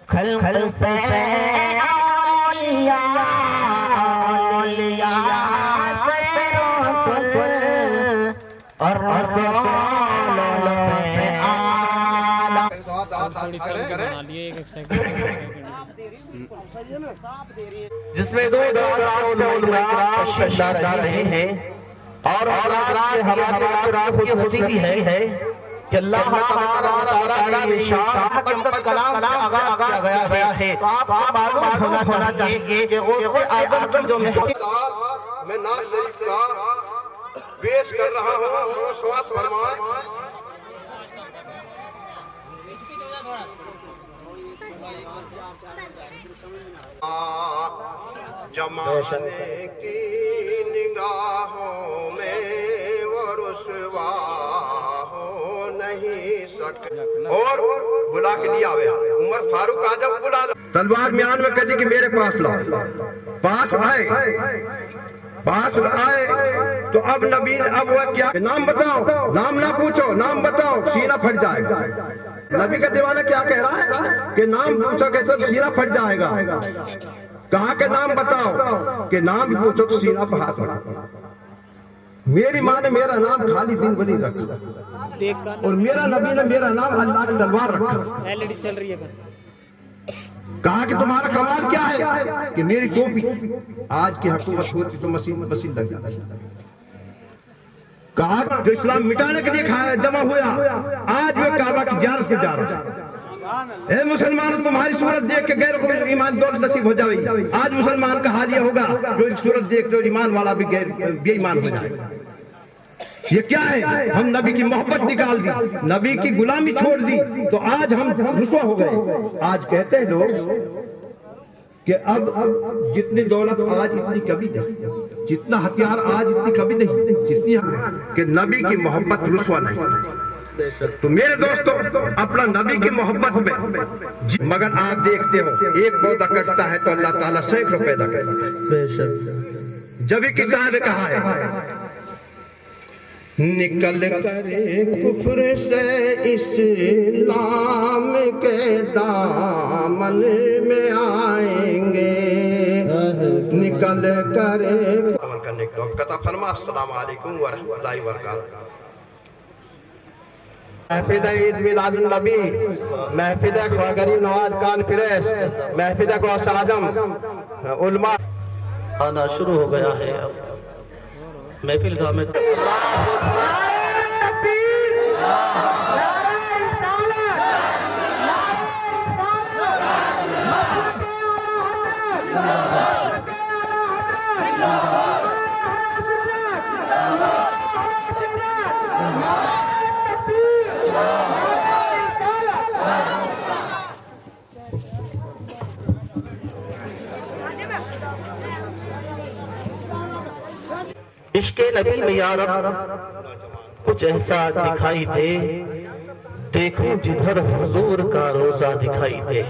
خلق سے اولیاء سے رسول اور رسول سے آلہ. جس میں دو علماء تشریف لا رہے ہیں اور حضرات کے ہمارے خوش نصیبی ہے کہ اللہ تعالیٰ کی شان مقدس کلام سے آغاز کیا گیا ہے. تو آپ کو معلوم ہونا چاہیے کہ غوث اعظم کی جو محبت میں ناز شریف کا پیش کر رہا ہوں. سوات فرمائیں. زمانے کی نگاہوں میں وہ رسوا ہو نہیں سکتے. اور بلا کے لیا ہوئے عمر فاروق اعظم بلا تلوار میان میں کہتی کہ میرے پاس لاؤ. پاس آئے تو اب نبی اب وہ کیا نام بتاؤ, نام نہ پوچھو, نام بتاؤ, سینہ پھٹ جائے گا. نبی کا دیوانہ کیا کہہ رہا ہے کہ نام پوچھو کہ تو سینہ پھٹ جائے گا. کہا کہ نام بتاؤ, کہ نام پوچھو تو سینہ پہ ہاتھ رکھا. میری ماں نے میرا نام خالد بن ولید رکھا اور میرا نبی نے میرا نام اللہ کی تلوار رکھا. کہا کہ تمہارا کمال کیا ہے کہ میری ٹوپی آج کی حکومت ہوتی تو مسیح لگ جاتی. کہا جو اسلام مٹانے کے لیے جمع ہوا آج وہ کعبہ کی زیارت پہ جا رہا. اے مسلمان, تمہاری صورت دیکھ کے غیروں کو ایمان دولت نصیب ہو جائے. آج مسلمان کا حال یہ ہوگا جو ایک صورت دیکھ جو ایمان والا بھی بے ایمان ہو جائے. یہ کیا ہے؟ ہم نبی کی محبت نکال دی, نبی کی غلامی چھوڑ دی تو آج ہم رسوا ہو گئے. آج کہتے ہیں لوگ کہ اب جتنی دولت آج اتنی کبھی نہیں, جتنا ہتھیار آج اتنی کبھی نہیں, جتنی کہ نبی کی محبت رسوا نہیں. تو میرے دوستو اپنا نبی کی محبت میں مگر آپ دیکھتے ہو ایک پودا کٹتا ہے تو اللہ تعالیٰ سینکڑوں پیدا کرتا ہے. جب ہی کسی نے کہا ہے نکل کر کفر سے اسلام کے دامن میں آئیں گے, نکل کر عمل کرنے کے لیے قطع فرما. السلام علیکم ورحمۃ اللہ وبرکاتہ. محفل عید میلاد النبی, محفل خواجہ غریب نواز کانفرنس, محفل غوث اعظم علماء آنا شروع ہو گیا ہے. محفل گاہ میں عشق نبی میں یا رب کچھ ایسا دکھائی دے, دیکھوں جدھر حضور کا روزہ دکھائی دے.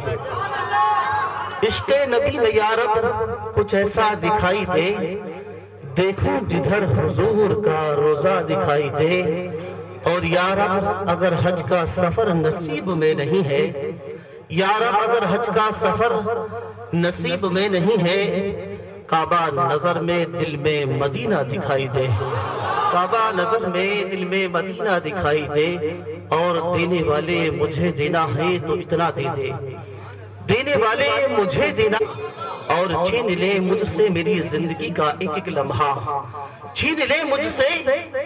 عشق نبی میں یا رب کچھ ایسا دکھائی دے, دیکھوں جدھر حضور کا روزہ دکھائی دے. اور یا رب اگر حج کا سفر نصیب میں نہیں ہے, یا رب اگر حج کا سفر نصیب میں نہیں ہے, کعبہ نظر میں دل میں مدینہ دکھائی دے. کعبہ نظر میں دل میں مدینہ دکھائی دے. اور دینے والے مجھے دینا ہے تو اتنا دے دے, دینے والے مجھے دینا اور چھین لے مجھ سے میری زندگی کا ایک ایک لمحہ, چھین لے مجھ سے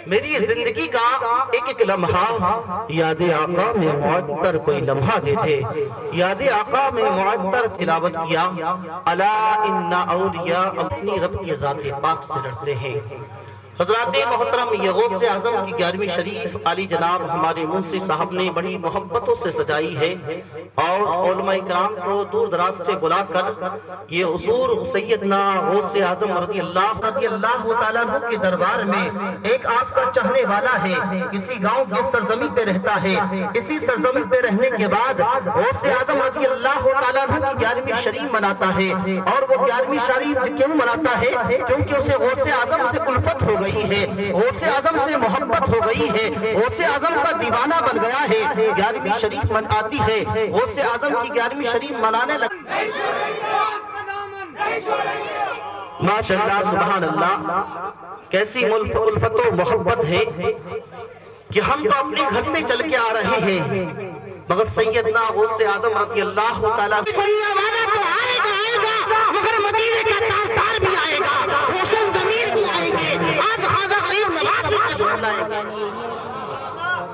میری زندگی کا ایک ایک لمحہ. یاد آقا میں معطر کوئی لمحہ دے دے, یاد آقا میں معطر تلاوت کیا. الا ان اولیاء اپنی رب کی ذات پاک سے ڈرتے ہیں. حضرات محترم, یہ غوث اعظم کی 11ویں شریف علی جناب ہمارے منشی صاحب نے بڑی محبتوں سے سجائی ہے اور علماء کرام کو دور دراز سے بلا کر یہ حضور سیدنا غوث اعظم رضی اللہ تعالیٰ عنہ کے دربار میں ایک آپ کا چاہنے والا ہے, کسی گاؤں کی سرزمین پہ رہتا ہے. اسی سرزمین پہ رہنے کے بعد غوث اعظم رضی اللہ تعالیٰ عنہ کی 11ویں شریف مناتا ہے. اور وہ 11ویں شریف کیوں مناتا ہے؟ کیونکہ اسے غوث اعظم سے الفت ہو گئی گئی ہے, غوث اعظم سے محبت ہو گئی ہے, غوث اعظم کا دیوانہ بن گیا ہے. 11ویں شریف من آتی ہے, غوث اعظم کی 11ویں شریف منانے لگ. ماشاءاللہ سبحان اللہ, کیسی الفت و محبت ہے کہ ہم تو اپنے گھر سے چل کے آ رہے ہیں, مگر سیدنا غوث اعظم رضی اللہ تعالیٰ دنیا والا تو آئے گا مگر مدینے کا تاجدار بھی آئے گا, روشن ضمیر بھی آئیں گے. آج خواجہ غریب نواز بھی تشریف لائے گا.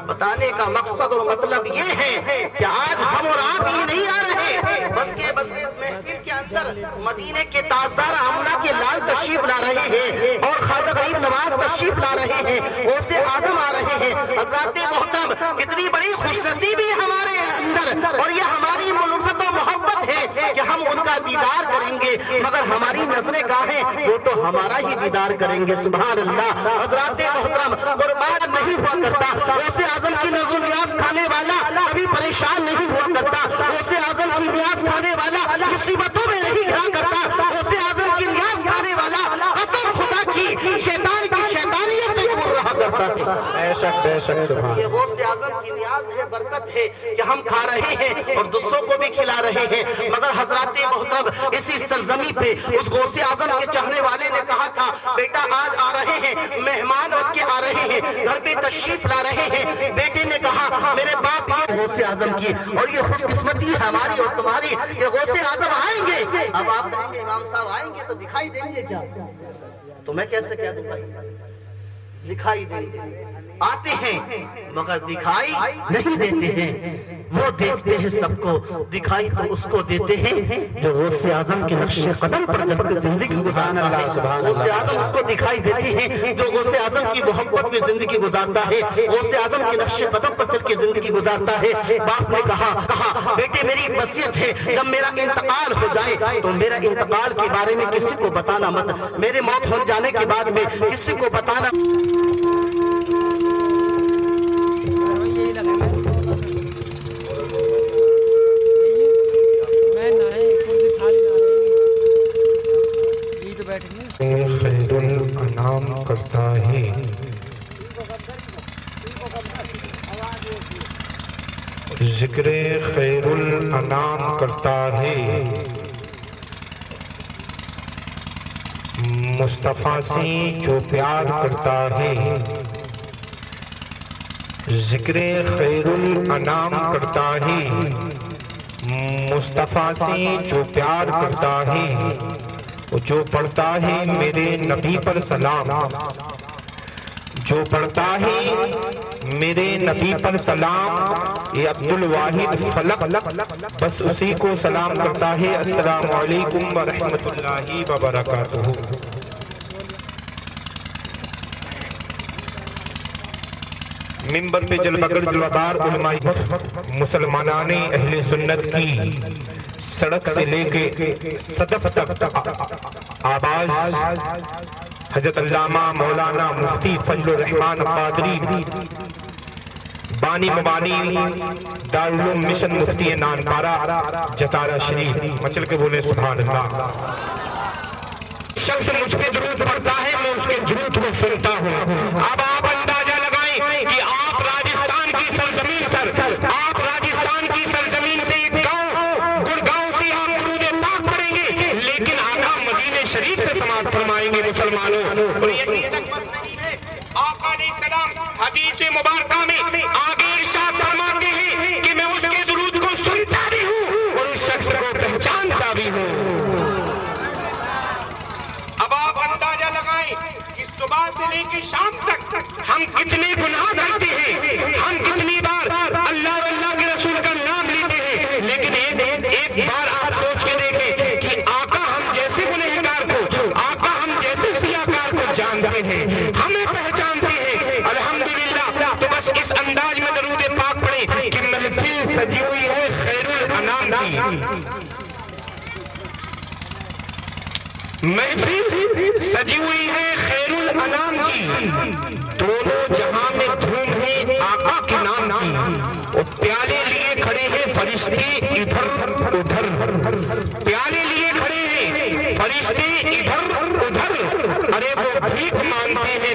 بتانے کا مقصد اور مطلب یہ ہے کہ آج ہم اور آپ ہی نہیں آ رہے, بس کے اس محفل کے اندر مدینے کے تاجدار آمنہ کے لال تشریف لا رہے ہیں اور خواجہ غریب نواز تشریف لا رہے ہیں, غوث اعظم آ رہے ہیں. حضرات محترم, کتنی بڑی خوش نصیبی ہمارے اندر, اور یہ ہماری الفت و محبت ہے کہ ہم ان کا دیدار کریں گے, مگر ہماری نظریں کہاں وہ تو ہمارا ہی دیدار کریں گے. سبحان اللہ. حضرات محترم, قربان نہیں ہوا کرتا, غوث اعظم کی نظر و نیاز کھانے والا کبھی پریشان نہیں ہوا کرتا, غوث اعظم کی نیاز کھانے والا مصیبتوں میں نہیں گھرا کرتا, غوث اعظم کی نیاز کھانے والا قسم خدا کی شیطان کی شیطانیت سے دور رہا کرتا ہے. بے شک سبحان. یہ غوث اعظم کی نیاز ہے, برکت ہے کہ ہم کھا رہے ہیں اور دوسروں کو بھی کھلا رہے ہیں. مگر حضرات محترم, اسی سرزمین پہ اس غوث اعظم کے چاہنے والے نے کہا تھا, بیٹا آج آ رہے ہیں, مہمان بن کے آ رہے ہیں, گھر پہ تشریف لا رہے ہیں. بیٹے نے کہا میرے باپ یہ غوث اعظم کی اور یہ خوش قسمتی ہے ہماری اور تمہاری کہ غوث اعظم آئیں گے. اب آپ کہیں گے امام صاحب آئیں گے تو دکھائی دیں گے کیا؟ تو میں کیسے کہہ دوں بھائی, دکھائی دیں گے, آتے ہیں مگر دکھائی نہیں دیتے ہیں. وہ دیکھتے ہیں سب کو, دکھائی تو اس کو دیتے ہیں جو غوث اعظم کے نقش قدم پر جب زندگی گزارتا ہے. غوث اعظم اس کو دکھائی دیتے ہیں جو غوث اعظم کی محبت میں زندگی گزارتا ہے, غوث اعظم کے نقش قدم پر چل کے زندگی گزارتا ہے. باپ نے کہا بیٹے میری وصیت ہے, جب میرا انتقال ہو جائے تو میرا انتقال کے بارے میں کسی کو بتانا مت, میرے موت ہو جانے کے بعد میں کسی کو بتانا. خیر الانام کرتا ہے, ذکر خیر الانام کرتا ہے, مصطفیٰ سے جو پیار کرتا ہے. ذکر خیر الانام کرتا ہے, مصطفیٰ سے جو پیار کرتا ہے, جو پڑھتا ہے میرے نبی پر سلام, جو پڑھتا ہے میرے نبی پر سلام, یہ عبد الواحد فلق بس اسی کو سلام کرتا ہے. السلام علیکم ورحمۃ اللہ وبرکاتہ. منبر پہ جلوگر جلودار علماء مسلمانان اہل سنت کی سڑک سے لے کے صدف تک آواز حضرت علامہ مولانا مفتی فضل الرحمان قادری بانی مبانی دارالعلوم مشن مفتی نانپارہ جتارہ شریف, مچل کے بولے سبحان اللہ. شخص مجھ پہ درود پڑھتا ہے, میں اس کے درود کو سنتا ہوں. اب آپ اندازہ لگائیں کہ آپ راجستھان کی سرزمین سر, آپ راجستھان کی سرزمین سے ایک گاؤں گڑگاؤں سے آپ درود پاک پڑھیں گے, لیکن آقا مدینہ شریف سے سماعت فرمائیں گے. مسلمانوں, اور یہ تک بس نہیں ہے, آقا علیہ السلام حدیث مبارکہ میں آگے ارشاد فرماتے ہیں کہ میں اس کے درود کو سنتا بھی ہوں اور اس شخص کو پہچانتا بھی ہوں. اب آپ اندازہ لگائیں کہ صبح سے لے کے شام تک ہم کتنے گناہ کرتے ہیں, ہم کتنی بار اللہ اور اللہ کے رسول کا نام لیتے ہیں, لیکن ایک بار آپ سوچ کے دیکھیں کہ آقا ہم جیسے گنہگار کو, آقا ہم جیسے سیاہکار کو جانتے ہیں, ہمیں پہچانتے ہیں. الحمدللہ. تو بس اس انداز میں درود پاک پڑھیں کہ محفل سجی ہوئی ہے خیر الانام کی, محفل سجی ہوئی ہے خیر الانام کی. دونوں جہاں میں دھوم ہے آقا کے نام کی, اور پیالے لیے کھڑے ہیں فرشتے ادھر ادھر, پیالے لیے کھڑے ہیں فرشتے ادھر ادھر. ارے وہ بھیک مانگتے ہیں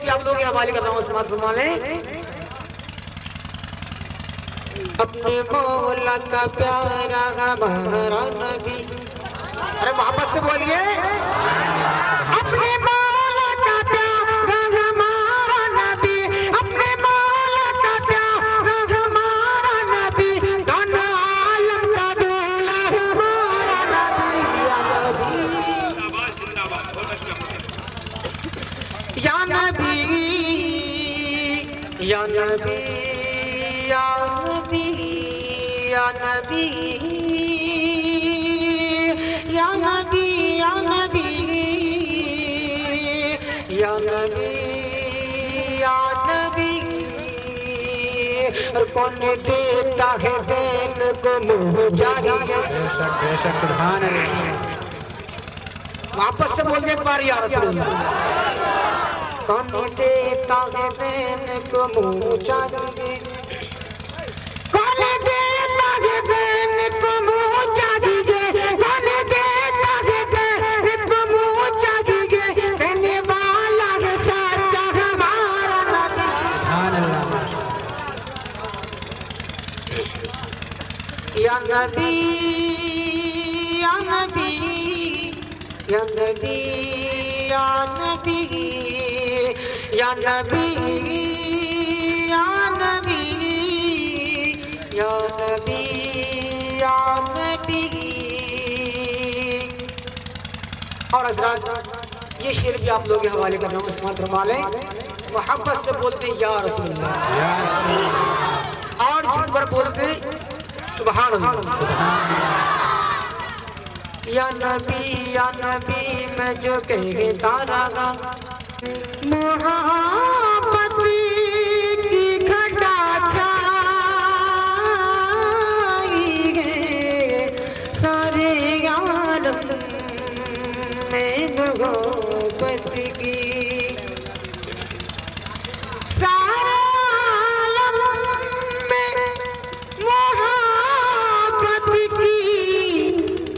بھی آپ لوگ کے حوالے کر رہا ہوں، سماعت فرما لیں۔ اپنے مولا کا پیارا ہمارا نبی، ارے محبت سے بولیے، اپنے مولا کا پیارا ہمارا نبی، اپنے مولا کا پیارا ہمارا نبی، دونوں عالم کا دولا ہمارا نبی، یا نبی یا نبی یا نبی یا نبی یا نبی یا نبی یا نبی یا نبی، اور کون دیتا ہے دین کو منہ جاری، بے شک سبحان اللہ۔ واپس سے بول دے ایک بار یا رسول اللہ، کون دیتا ہے دین کو منہ جاری، کون دیتا ہے دین کو منہ جاری، کون دیتا ہے دین کو منہ جاری، دینے والا ہے سچا ہمارا نبی، سبحان اللہ۔ یا نبی یا نبی یا نبی یا نبی یا نبی یا نبی یا نبی یا نبی۔ اور حضرات یہ شعر بھی آپ لوگ کے حوالے کر رہا ہوں، سماعت فرما لیں۔ محبت سے بولتے ہیں یا رسول اللہ، یا رسول اللہ، اور جھک کر بولتے ہیں سبحان اللہ۔ یا نبی میں جو کہتا رہا، محبت کی گھٹا چھائی ہے سارے عالم میں محبت کی، سارے عالم میں محبت کی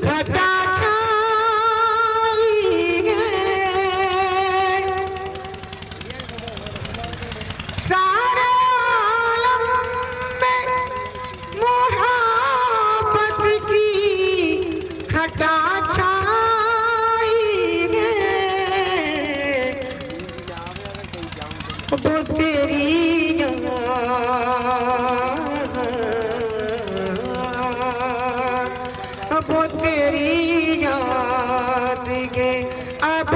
گھٹا سارے عالم میں محبت کی گھٹا چھائی ہے، وہ تیری یاد، وہ تیری یاد کے اب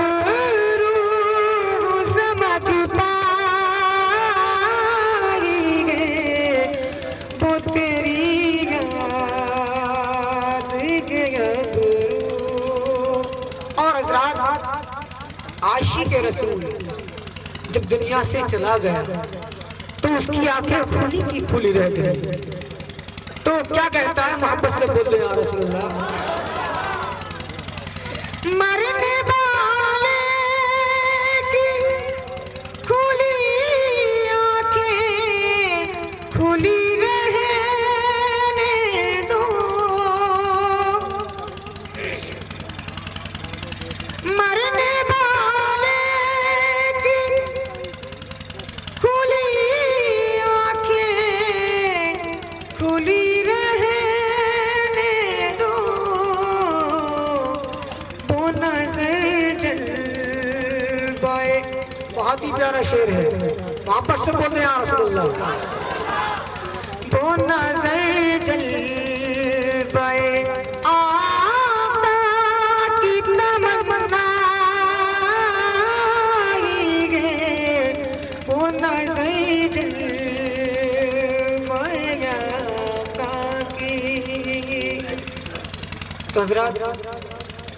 روح سمجھ عاشق رسول جب دنیا سے چلا گیا تو اس کی آنکھیں کھلی کی کھلی رہ گئی، تو کیا کہتا ہے؟ محبت سے بولتے ہیں یا رسول اللہ، مرنے والے کی کھلی آنکھیں کھلی رہنے دو، مرنے والے کی کھلی آنکھیں کھلی رہنے دو، وہ نظر جلوائے، بہت ہی پیارا شعر ہے، واپس سے بولتے ہیں یا رسول اللہ، وہ نظر جلوائے تو حضرات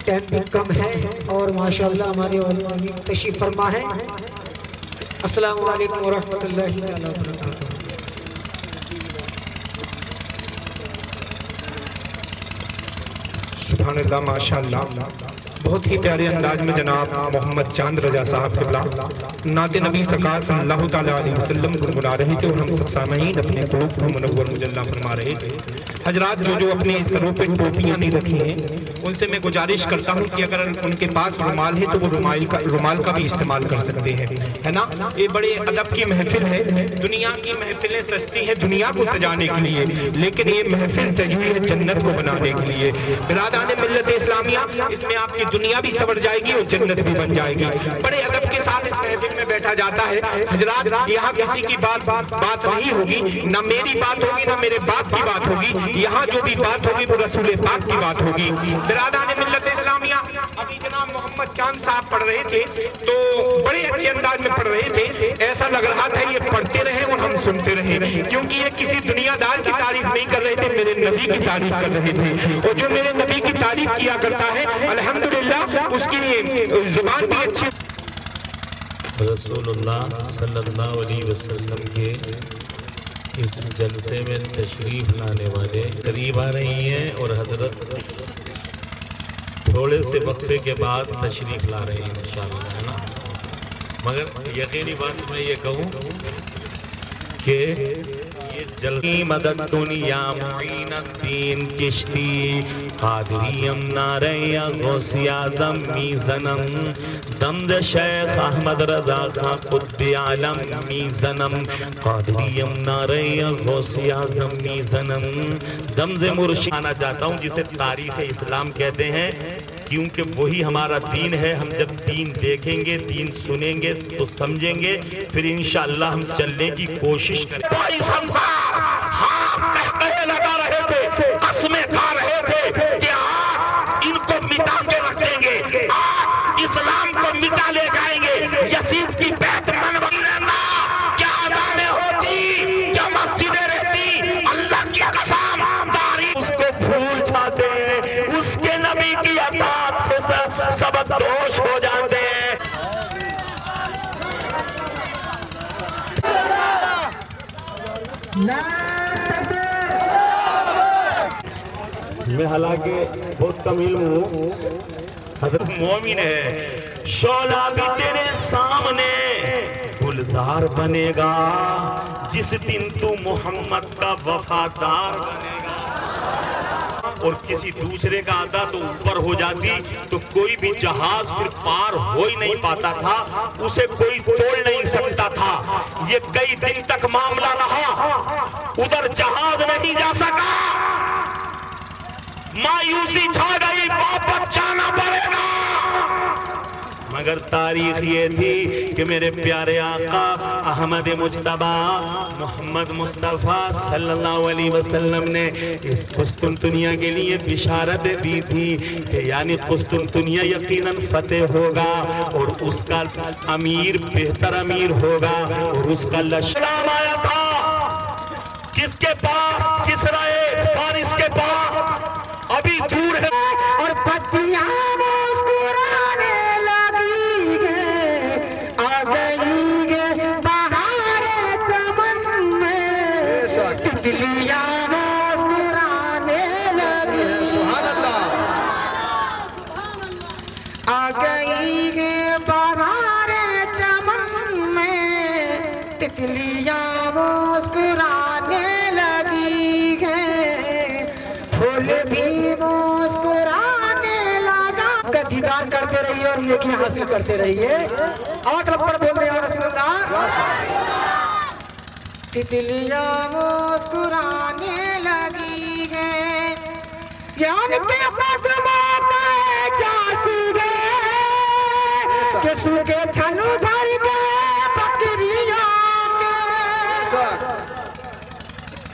ٹائم بھی کم ہے اور ماشاءاللہ ہمارے علماء بھی تشریف فرما ہے۔ السلام علیکم ورحمۃ اللہ وبرکاتہ۔ سبحان اللہ، ماشاءاللہ، بہت ہی پیارے انداز میں جناب محمد چاند رضا صاحب قبلہ نعت نبی سرکار صلی اللہ تعالیٰ علیہ وسلم گنگنا رہے تھے اور ہم سب سامعین اپنے قلوب کو منور مجلہ فرما رہے تھے۔ حضرات جو اپنے سروں پہ ٹوپیاں نہیں رکھی ہیں ان سے میں گزارش کرتا ہوں کہ اگر ان کے پاس رومال ہے تو وہ رومال کا بھی استعمال کر سکتے ہیں، ہے نا۔ یہ بڑے ادب کی محفل ہے، دنیا کی محفلیں سستی ہیں دنیا کو سجانے کے لیے، لیکن یہ محفل سجی ہے جنت کو بنانے کے لیے۔ برادران ملت اسلامیہ، اس میں آپ کی دنیا بھی سنور جائے گی اور جنت بھی بن جائے گی۔ بڑے ادب کے ساتھ اس محفل میں بیٹھا جاتا ہے۔ حضرات یہاں کسی کی بات نہیں ہوگی، نہ میری بات ہوگی نہ میرے باپ کی بات ہوگی، یہاں جو بھی بات ہوگی وہ رسول پاک کی بات ہوگی۔ برادران ملت اسلامیہ، ابھی جناب محمد چاند صاحب پڑھ رہے تھے تو بڑے اچھے انداز میں پڑھ رہے تھے، ایسا لگ رہا تھا یہ پڑھتے رہے اور ہم سنتے رہے، کیونکہ یہ کسی دنیا دار کی تعریف نہیں کر رہے تھے، میرے نبی کی تعریف کر رہے تھے، اور جو میرے نبی کی تعریف کیا کرتا ہے الحمدللہ اس کی زبان بھی اچھی۔ رسول اللہ صلی اللہ علیہ وسلم کے اس جلسے میں تشریف لانے والے قریب آ رہی ہیں اور حضرت تھوڑے سے وقفے کے بعد تشریف لا رہے ہیں انشاءاللہ، ہے نا۔ مگر یقینی بات میں یہ کہوں کہ یہ جلسی مدد دنیا معین الدین چشتی قادریم ناریا غوثیہ دمی زنم دمز شیخ احمد رضا خان قطب عالم می زنم قادریم ناریا غوثیہ دمی زنم دمز مرشد آنا چاہتا ہوں جسے تاریخ اسلام کہتے ہیں، کیونکہ وہی ہمارا دین ہے۔ ہم جب دین دیکھیں گے، دین سنیں گے تو سمجھیں گے، پھر انشاءاللہ ہم چلنے کی کوشش کریں۔ کوئی سنسار ہاں کہے لگا رہے تھے، قسمیں کھا رہے تھے کہ آج ان کو مٹا کے رکھ دیں گے، آج اسلام کو مٹا لے جائیں گے، یزید کی بیت منور لینا کیا ادانے ہوتی، کیا مسجدیں رہتی، اللہ کی قسم تاریخ اس کو بھول جاتے ہیں، اس کے نبی کی اطاعت سے سبق دوش ہو جاتے ہیں۔ میں حالانکہ بہت کم علم ہوں، حضرت مومن ہے، شعلہ بھی تیرے سامنے گلزار بنے گا جس دن تو محمد کا وفادار بنے گا۔ اور کسی دوسرے کا آتا تو اوپر ہو جاتی تو کوئی بھی جہاز پھر پار ہو ہی نہیں پاتا تھا، اسے کوئی توڑ نہیں سکتا تھا۔ یہ کئی دن تک معاملہ رہا، ادھر جہاز نہیں جا سکا، مایوسی چھا گئی، واپس جانا پڑے گا۔ مگر تاریخ یہ تھی کہ میرے پیارے آقا احمد مجتبیٰ محمد مصطفیٰ صلی اللہ علیہ وسلم نے اس قسطنطنیہ کے لیے بشارت دی تھی کہ یعنی قسطنطنیہ یقیناً فتح ہوگا اور اس کا امیر بہتر امیر ہوگا اور اس کا لشکر آیا تھا کس کے پاس؟ کسرا فارس کے پاس، ابھی دور ہے اور پتیاں مسکرانے لگی گے، آ گئی گے بہار چمن میں، تتلیاں مسکرانے لگی، آ گئی گے بہار چمن میں، تتلیاں مسکرانے لگی گے، پھول بھی مسکرانے لگا۔ کا دیدار کرتے رہیے اور نیکی حاصل کرتے رہیے۔ اور طرف بول رہے ہیں رسول اللہ، تتلیاں مسکرانے لگی ہے، یعنی کہ قدموں پہ جاسی گئے کہ سوکے تھن بھر گئے بکریوں کے۔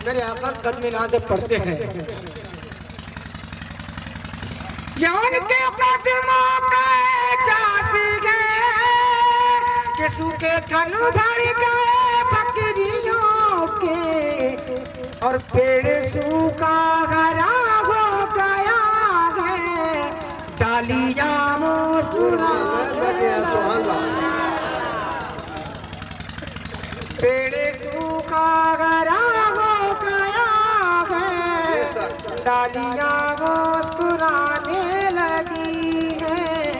میرے آقا قدم نازک پڑھتے ہیں، یعنی کہ قدموں پہ جاسی گئے کہ سوکے تھن بھر گئے بکریوں کے، اور پیڑ سوکھا ہرا ہو گیا ہے، ڈالیاں مسکرانے لگی، پیڑ سوکھا ہرا ہو گیا ہے، ڈالیاں مسکرانے لگی ہے۔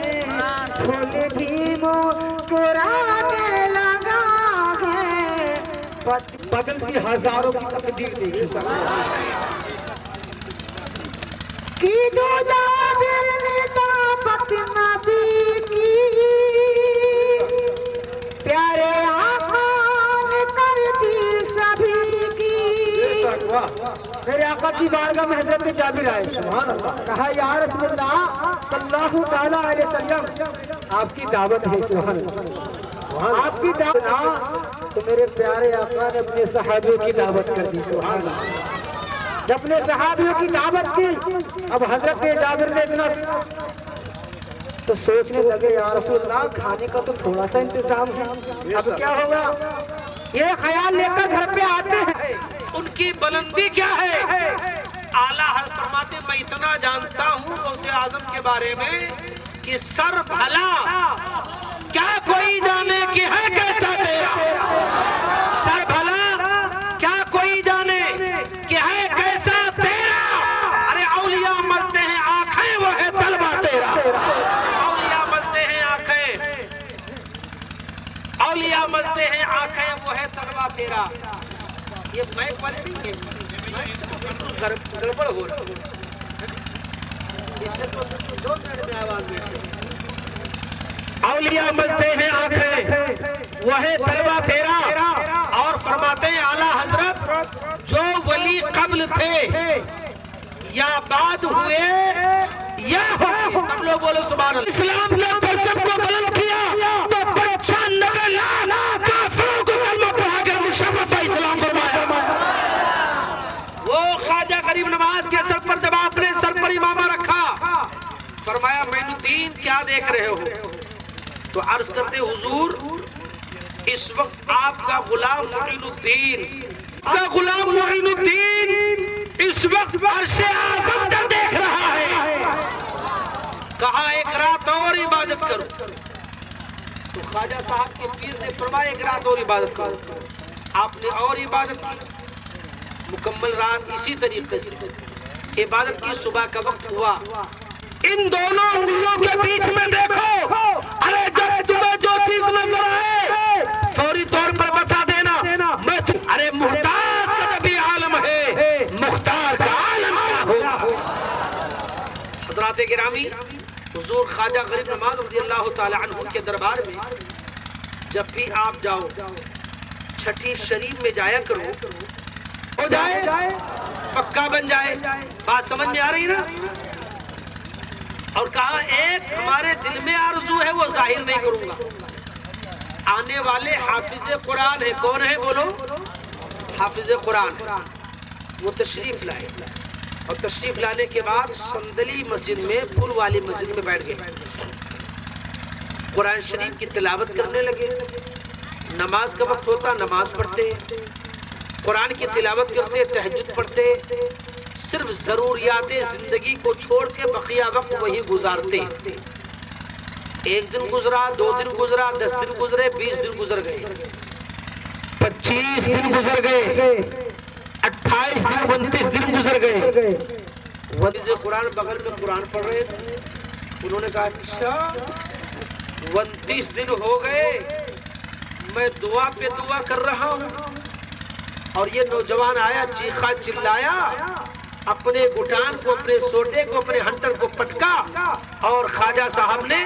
بدلتی ہزاروں کی تقدیر دیکھی کی جو جابر نے دعوت نبی کی پیارے آقا نے کر دی سبھی کی. میرے آقا کی بارگاہ میں حضرت جابر آئے, کہا یا رسول اللہ صلی اللہ تعالیٰ علیہ وسلم آپ کی دعوت ہے. سبحان اللہ, آپ کی دعوت تو میرے پیارے آقا نے اپنے صحابیوں کی دعوت کر دی. سبحان اللہ, جب اپنے صحابیوں کی دعوت کی, اب حضرت جابر نے اتنا تو سوچنے لگے یا رسول اللہ کھانے کا تو تھوڑا سا انتظام ہے, اب کیا ہوگا. یہ خیال لے کر گھر پہ آتے ہیں. ان کی بلندی کیا ہے. اعلیٰ حضرت فرماتے میں اتنا جانتا ہوں غوث اعظم کے بارے میں کہ سر بھلا کیا کوئی جانے کہ ہے کیسا تیرا. سر بھلا کیا کوئی جانے کہ ہے کیسا تیرا. ارے اولیاء ملتے ہیں آنکھیں وہ ہے طلبہ تیرا. اولیاء ملتے ہیں آنکھیں, اولیاء ملتے ہیں آنکھیں وہ ہے طلبہ تیرا. یہ میں پر نہیں ہے, گڑبڑ ہو رہا ہے. اس سے تو 2 منٹ میں آواز دیتے ہیں. اولیاء ملتے ہیں آنکھیں وہ ہے طلبہ تیرا. اور فرماتے ہیں اعلیٰ حضرت جو ولی قبل تھے یا بعد ہوئے یا ہوئے, سب لوگ بولو سبحان اللہ. اسلام کے پرچم کو بلند کیا تو 95 لاکھ کافروں کو کلمہ پڑھا کر مشرف اسلام فرمایا. وہ خواجہ غریب نواز کے سر پر جب آپ نے سر پر امامہ رکھا, فرمایا معین الدین کیا دیکھ رہے ہو. تو عرض کرتے حضور اس وقت آپ کا غلام معین الدین اس وقت عرش اعظم کا دیکھ رہا ہے. کہا ایک رات اور عبادت کرو. تو خواجہ صاحب کے پیر نے فرمایا ایک رات اور عبادت کرو. آپ نے اور عبادت کی, مکمل رات اسی طریقے سے عبادت کی. صبح کا وقت ہوا, ان دونوں انگلیوں کے بیچ میں دیکھو. ارے جب تمہیں جو چیز نظر آئے فوری طور پر بتا دینا. ارے محتاج کا بھی عالم ہے, مختار کا عالم کیا ہوگا. حضرات گرامی, حضور خواجہ غریب نواز رضی اللہ تعالی عنہ کے دربار میں جب بھی آپ جاؤ چھٹی شریف میں جایا کرو, ہو جائے پکا بن جائے. بات سمجھ میں آ رہی نا. اور کہا ایک ہمارے دل میں آرزو ہے وہ ظاہر نہیں کروں گا. آنے والے حافظ قرآن ہے, کون ہے بولو. حافظ قرآن. وہ تشریف لائے اور تشریف لانے کے بعد صندلی مسجد میں, پھول والی مسجد میں بیٹھ گئے. قرآن شریف کی تلاوت کرنے لگے. نماز کا وقت ہوتا نماز پڑھتے, قرآن کی تلاوت کرتے, تہجد پڑھتے. صرف ضروریات زندگی کو چھوڑ کے بقیہ وقت وہی گزارتے. 1 دن گزرا, 2 دن گزرا, 10 دن گزرے, 20 دن گزر گئے, 25 دن گزر گئے, 28 دن, 29 دن گزر گئے. حافظ قرآن بغل میں قرآن پڑھ رہے تھے. انہوں نے کہا اچھا 29 دن ہو گئے, میں دعا پہ دعا کر رہا ہوں اور یہ نوجوان آیا, چیخا چلایا, اپنے گٹان کو, اپنے سوٹے کو, اپنے ہنٹر کو پٹکا اور خواجہ صاحب نے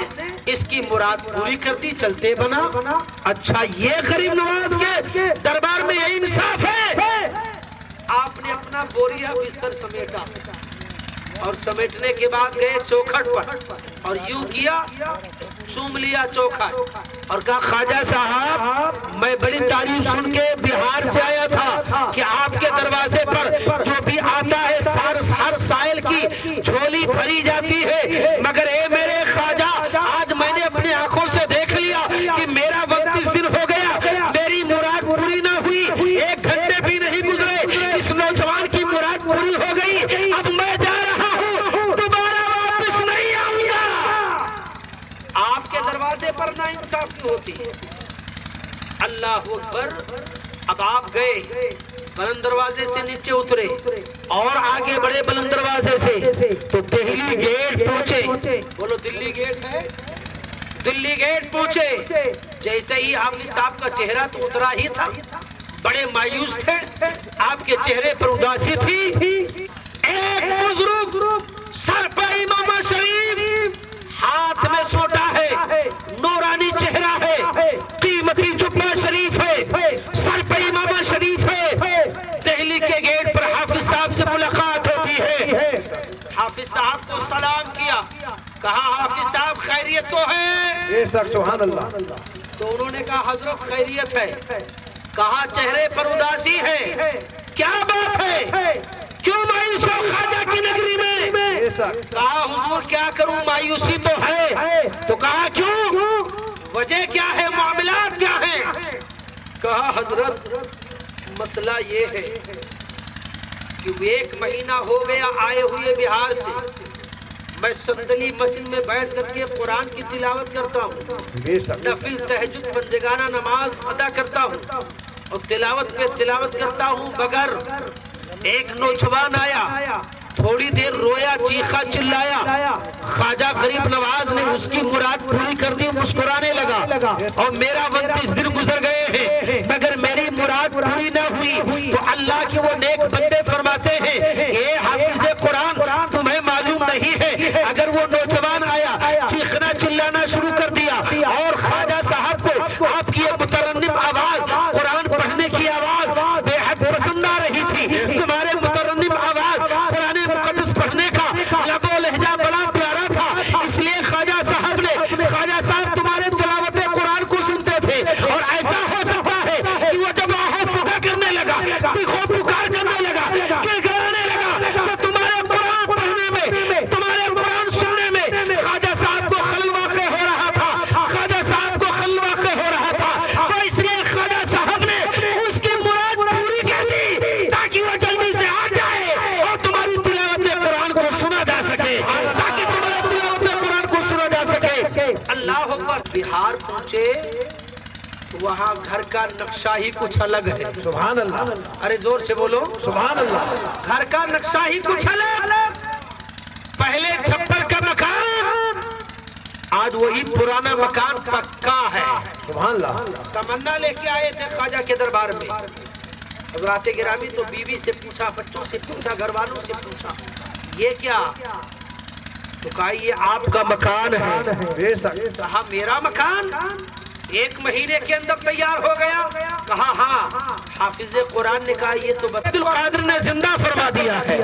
اس کی مراد پوری کر دی, چلتے بنا. اچھا یہ غریب نواز کے دربار میں یہ انصاف ہے. آپ نے اپنا بوریا بستر سمیٹا اور سمیٹنے کے بعد گئے چوکھٹ پر اور یوں کیا, چوم لیا چوکھٹ اور کہا خواجہ صاحب میں بڑی تعریف سن کے بہار سے آیا تھا کہ آپ کے دروازے پر جو بھی آتا ہے ہر سائل کی جھولی بھری جاتی ہے, مگر اے میرے خواجہ آج میں نے اپنی آنکھوں سے دیکھ لیا کہ میرا 29 دن ہو گیا, میری مراد پوری نہ ہوئی, 1 گھنٹے بھی نہیں گزرے, اس نوجوان کی مراد پوری ہو گئی. اب میں جا رہا ہوں, دوبارہ واپس نہیں آؤں گا. آپ کے دروازے پر نا انصافی ہوتی ہے. اللہ اکبر. اب آپ گئے بلند دروازے سے نیچے اترے اور آگے بڑے بلند دروازے سے تو دہلی گیٹ پہنچے. بولو دلی گیٹ ہے. دلی گیٹ پہنچے, جیسے ہی حافظ صاحب کا چہرہ تو اترا ہی تھا, بڑے مایوس تھے، آپ کے چہرے پر اداسی تھی. ایک بزرگ سر پہ امامہ شریف، ہاتھ میں سوٹا ہے، نورانی چہرہ ہے، قیمتی جبہ شریف ہے، سر پہ امامہ شریف ہے. دہلی کے گیٹ پر حافظ صاحب سے ملاقات ہوتی ہے. حافظ صاحب کو سلام کیا، کہا حافظ صاحب خیریت تو ہے؟ بے شک سبحان اللہ. تو انہوں نے کہا حضرت خیریت ہے. کہا چہرے پر اداسی ہے، کیا بات ہے؟ کیوں مایوس ہو خواجہ کی نگری میں؟ بے شک. کہا حضور کیا کروں، مایوسی تو ہے. تو کہا کیوں، وجہ کیا ہے، معاملات کیا ہیں؟ کہا حضرت مسئلہ یہ ہے کہ 1 مہینہ ہو گیا آئے ہوئے بہار سے، میں صندلی مسجد میں بیٹھ کر کے قرآن کی تلاوت کرتا ہوں، بے شک. نفل تہجد بندگانہ نماز ادا کرتا ہوں اور تلاوت پہ تلاوت کرتا ہوں، مگر ایک نوجوان آیا، تھوڑی دیر رویا، چیخا چلایا، خواجہ غریب نواز نے اس کی مراد پوری کر دی، مسکرانے لگا. اور میرا 29 دن گزر گئے ہیں مگر میری مراد پوری نہ ہوئی. تو اللہ کے وہ نیک بندے فرماتے ہیں، اے حافظ قرآن تمہیں معلوم نہیں ہے، اگر وہ نوجوان آیا، چیخنا چلانا شروع کر دیا اور خواجہ صاحب کو آپ کی مترنم آواز، قرآن پڑھنے کی آواز بے حد پسند آ رہی تھی، تمہارے مترنم آواز قرآن مقدس پڑھنے کا لب و لہجہ بڑا پیارا تھا، اس لیے خواجہ صاحب تمہارے تلاوت قرآن کو سنتے تھے. اور ایسا ہو سکتا ہے کہ وہ جب آہو فغا کرنے لگا، چیخو پکار کرنے لگا، گڑگڑانے لگا، تو تمہارے قرآن پڑھنے میں، تمہارے قرآن سننے میں خواجہ صاحب کو خلل واقع ہو رہا تھا، خواجہ صاحب کو خلل واقع ہو رہا تھا. تو اس لیے خواجہ صاحب نے اس کی مراد پوری کر دی تاکہ وہ جلدی سے آ جائے اور تمہاری تلاوت قرآن کو سنا جا سکے، تاکہ تمہاری تلاوت قرآن کو سنا جا سکے. اللہ اکبر. بہار پہنچے تو وہاں گھر کا نقشہ ہی کچھ الگ ہے. سبحان اللہ. ارے زور سے بولو، سبحان اللہ. گھر کا نقشہ ہی کچھ الگ. پہلے چھپر کا مکان، آج وہی پرانا مکان پکا ہے. سبحان اللہ. تمنا لے کے آئے تھے خواجہ کے دربار میں. حضرات گرامی تو بیوی سے پوچھا، بچوں سے پوچھا، گھر والوں سے پوچھا، یہ کیا؟ تو کہا یہ آپ کا مکان ہے. بے شک. کہا میرا مکان 1 مہینے کے اندر تیار ہو گیا؟ کہا ہاں. حافظ قرآن نے کہا یہ تو عبد القادر نے زندہ فرما دیا ہے.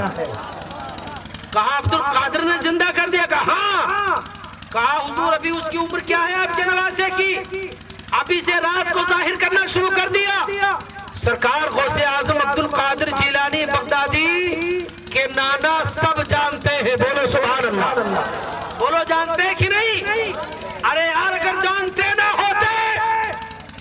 کہا عبد القادر نے زندہ کر دیا؟ کہا ہاں. کہا حضور ابھی اس کی عمر کیا ہے آپ کے نواسے کی؟ ابھی سے راز کو ظاہر کرنا شروع کر دیا. سرکار غوث اعظم عبد القادر جیلانی بغدادی کے نانا سب جانتے ہیں. بولو سبحان اللہ. بولو جانتے ہیں کہ نہیں؟ ارے یار اگر جانتے نہ ہوتے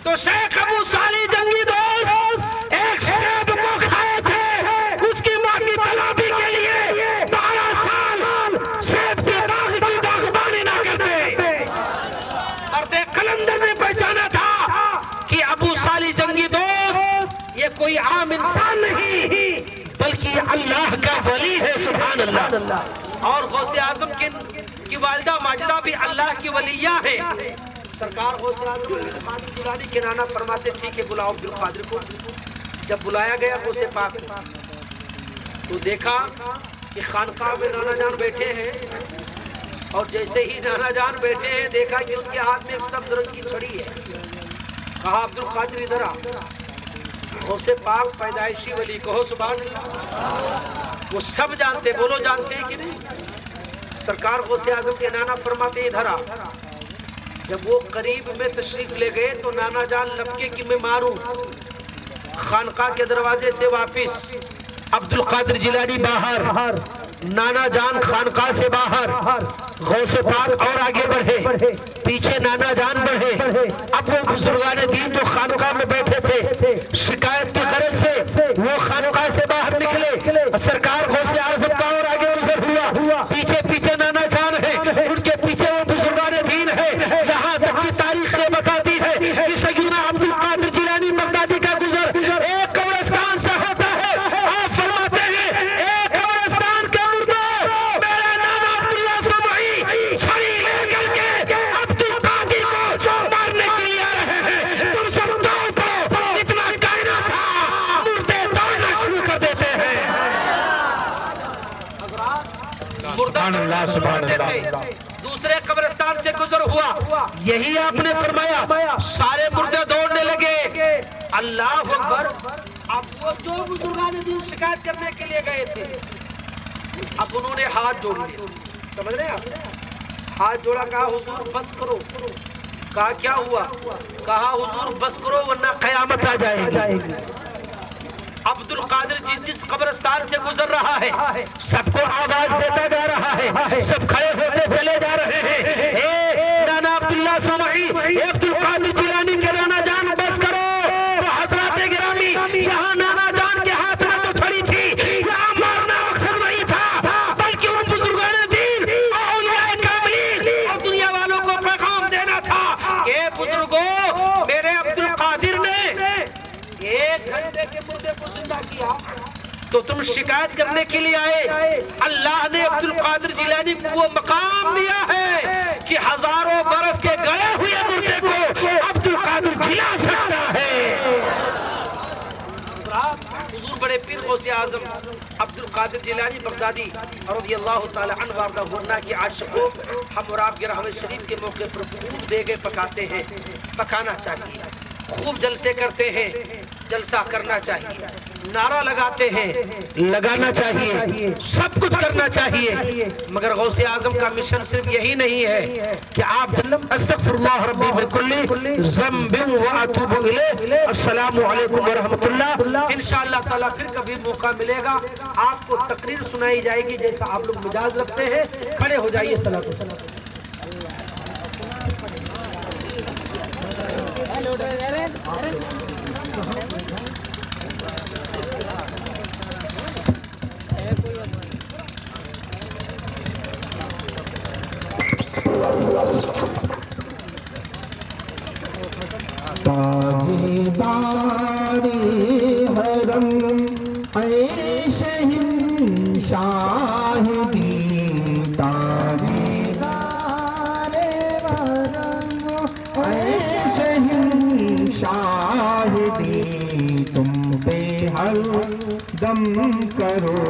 تو شیخ ابو صالح جنگی دوست ایک سیب کو کھائے تھے، اس کی ماں کی تلافی کے لیے 12 سال سیب کے باغ کی باغبانی نہ کرتے. اور قلندر نے پہچانا تھا کہ ابو صالح جنگی دوست یہ کوئی عام انسان نہیں بلکہ اللہ کا ولی ہے. سبحان اللہ. اور غوث اعظم کی والدہ ماجدہ بھی اللہ کی ولیہ ہے. سرکار غوث اعظم عبد القادر جیلانی کے نانا فرماتے ٹھیک ہے بلاؤ عبد القادر کو. جب بلایا گیا غوث پاک تو دیکھا کہ خانقاہ میں نانا جان بیٹھے ہیں، اور جیسے ہی نانا جان بیٹھے ہیں دیکھا کہ ان کے ہاتھ میں ایک سبز رنگ کی چھڑی ہے. کہا عبد القادر ادھر آ. غوث پاک پیدائشی ولی، کہو سبحان اللہ. وہ سب جانتے. بولو جانتے ہیں کہ نہیں؟ سرکار غوث اعظم کے نانا فرماتے ادھر آ. جب وہ قریب میں تشریف لے گئے تو نانا جان لپکے کہ میں ماروں. خانقاہ کے دروازے سے واپس عبد القادر جیلانی باہر، نانا جان خانقاہ سے باہر. غوث پاک اور آگے بڑھے، پیچھے نانا جان بڑھے. اب وہ بزرگان دین جو خانقاہ میں بیٹھے تھے شکایت کی غرض سے وہ خانقاہ سے باہر نکلے. سرکار غوث اعظم کا اور آگے گزر ہوا. پیچھے پیچھے نانا جان ہے، ان کے پیچھے وہ بزرگان دین ہے. یہاں تک کی تاریخ سے بتاتی ہے کہ سیدنا عبد القادر جیلانی بغدادی کا گزر ایک قبرستان سے ہوتا ہے. آپ فرماتے ہیں ایک قبرستان کے مردے میرے نانا عبداللہ سمعی چھڑی لے کر کے عبد القادر کو مارنے کے لیے آ رہے ہیں. تم سب دوڑ پڑو. اتنا کائنات سبحان اللہ سبحان اللہ. دوسرے قبرستان سے گزر ہوا, یہی آپ نے فرمایا, سارے مردے دوڑنے لگے. اللہ اکبر. اب وہ جو بزرگان دین شکایت کرنے کے لیے گئے تھے, اب انہوں نے ہاتھ جوڑ لیے. سمجھ رہے ہیں آپ؟ ہاتھ جوڑا, کہا حضور بس کرو. کہا کیا ہوا؟ کہا حضور بس کرو ورنہ قیامت آ جائے گی. عبد القادر جی جس قبرستان سے گزر رہا ہے, سب کو آواز دیتا جا رہا ہے, سب کھڑے ہوتے چلے جا رہے ہیں. اے نانا عبداللہ سمعی, اے عبد القادر جیلانی کے نانا جان بس کرو. تو حضرات گرامی, یہاں نانا جان کے ہاتھ میں تو چھڑی تھی, یہاں مارنا مقصد نہیں تھا, بلکہ ان بزرگان دین اور اولیاء کاملین اور دنیا والوں کو پیغام دینا تھا کہ بزرگوں, میرے عبد القادر نے 1 گھنٹے کے مردے کو زندہ کیا تو تم شکایت کرنے کے لیے آئے. اللہ نے عبد القادر جیلانی کو وہ مقام دیا ہے کہ ہزاروں برس کے گئے ہوئے مردے کو عبد القادر جلا سکتا ہے. حضور بڑے پیر غوث اعظم عبد القادر جیلانی بغدادی رضی اللہ تعالی عنہ وارضہ کی عاشقوں, ہم اور آپ گرہ شریف کے موقع پر خوب دیگے پکاتے ہیں. پکانا چاہیے, خوب جلسے کرتے ہیں, جلسہ کرنا چاہیے, نعرہ لگاتے ہیں, لگانا چاہیے, سب کچھ کرنا چاہیے. مگر غوث اعظم کا مشن صرف یہی نہیں ہے کہ آپ استغفر اللہ ربی من کل ذنب واتوب الیہ. السلام علیکم ورحمۃ اللہ. انشاءاللہ تعالیٰ پھر کبھی موقع ملے گا, آپ کو تقریر سنائی جائے گی جیسا آپ لوگ مجاز رکھتے ہیں. کھڑے ہو جائیے. صلاۃ والسلام. تاجداری حرم اے شہنشاہ دی, تاجدار حرم اے شہنشاہ دی, تم پہ ہر دم کرو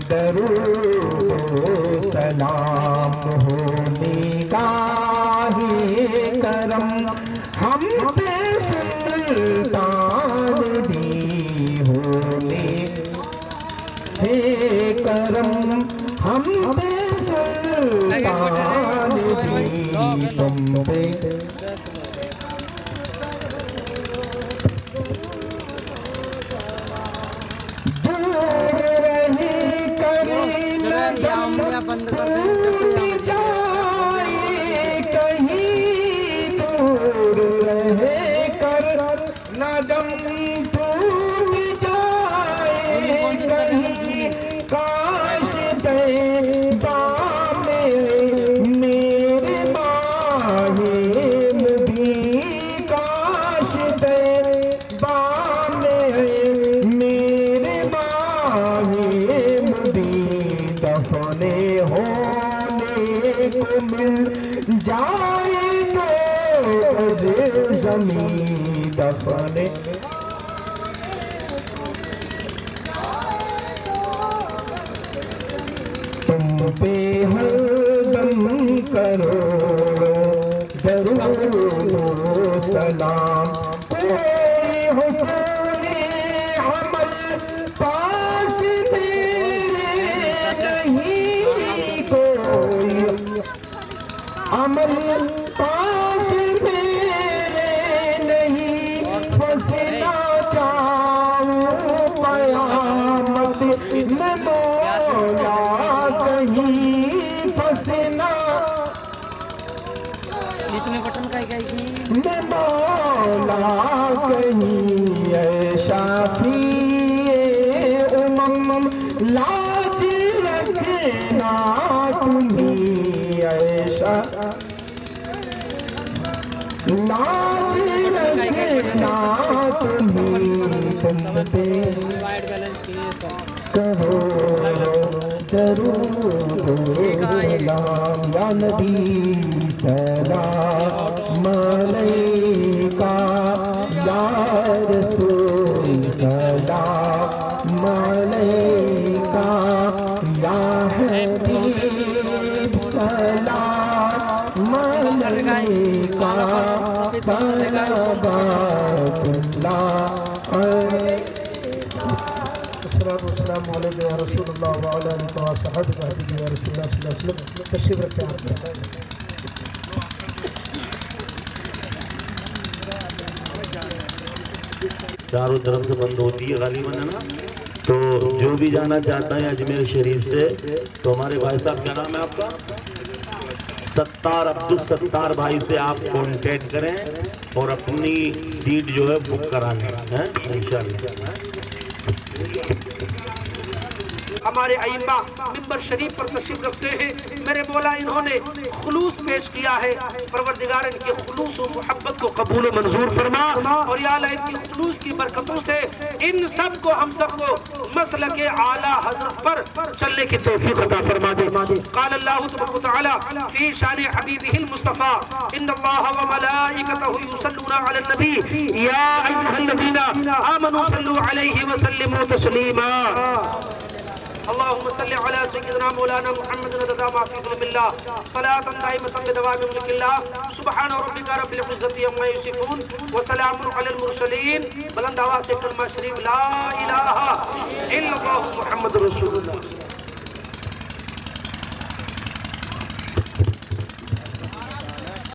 درود و سلام ہو. نگاہ کرم ہم پہ سلطان دی ہونے, ہے کرم ہم پہ سلطان دی, تم پہ دور رہی کری ندم ٹوٹ جائے, کہیں دور رہے کر ندم ٹوٹ جائے, کہیں کاش طیبہ میں میرے ماہ مبین, کاش طیبہ میں میرے ماہ مبین دفن ہونے کو مل جائے تو زمین دفن تم پہ ہر دم کرو درود و سلام. کوئی حسن عمل پاس میرے نہیں, کوئی عمل پاس میرے نہیں, فسنا چاہوں قیامت میں مولا کہیں, فسنا میں مولا کہیں. اے شافی امم لاج رکھنا تمہیں, ایشا لاج رکھنا تمہیں, تم پہ کہو درود و سلام. یا نبی سلام علیکہ, یا رسول سلام علیکہ, یا حبیب والسلام علیکم یا رسول اللہ وعلی آلہ وصحبہ یا رسول اللہ صلی اللہ علیہ وسلم. تشریف رکھیں آپ. چاروں طرف سے بند ہوتی ہے غالباً ہے نا. تو جو بھی جانا چاہتا ہے اجمیر شریف سے تو ہمارے بھائی صاحب کیا نام ہے آپ کا؟ ستار عبدالستار بھائی سے آپ کانٹیکٹ کریں اور اپنی سیٹ جو ہے بک کرا لیں انشاءاللہ. ہمارے ائمہ ممبر شریف پر تشریف رکھتے ہیں. میرے مولا انہوں نے خلوص پیش کیا ہے. پروردگار ان کے خلوص و محبت کو قبول و منظور فرما اور یا اللہ ان کی خلوص کی برکتوں سے ان سب کو ہم سب کو مسلک اعلیٰ حضرت پر چلنے کی توفیق عطا فرما دے. قال اللہ تبارک و تعالی فی شان حبیبہ المصطفیٰ ان اللہ و ملائکتہ یصلون علی النبی یا ایھا الذین آمنوا صلوا علیہ وسلموا تسلیما. اللهم صل على سيدنا مولانا محمد عدد ما في علم الله صلاة دائمة بدوام ملك الله. سبحان ربك رب العزة عما يصفون وسلام على المرسلين. بلند آواز سے کلمہ شریف لا الہ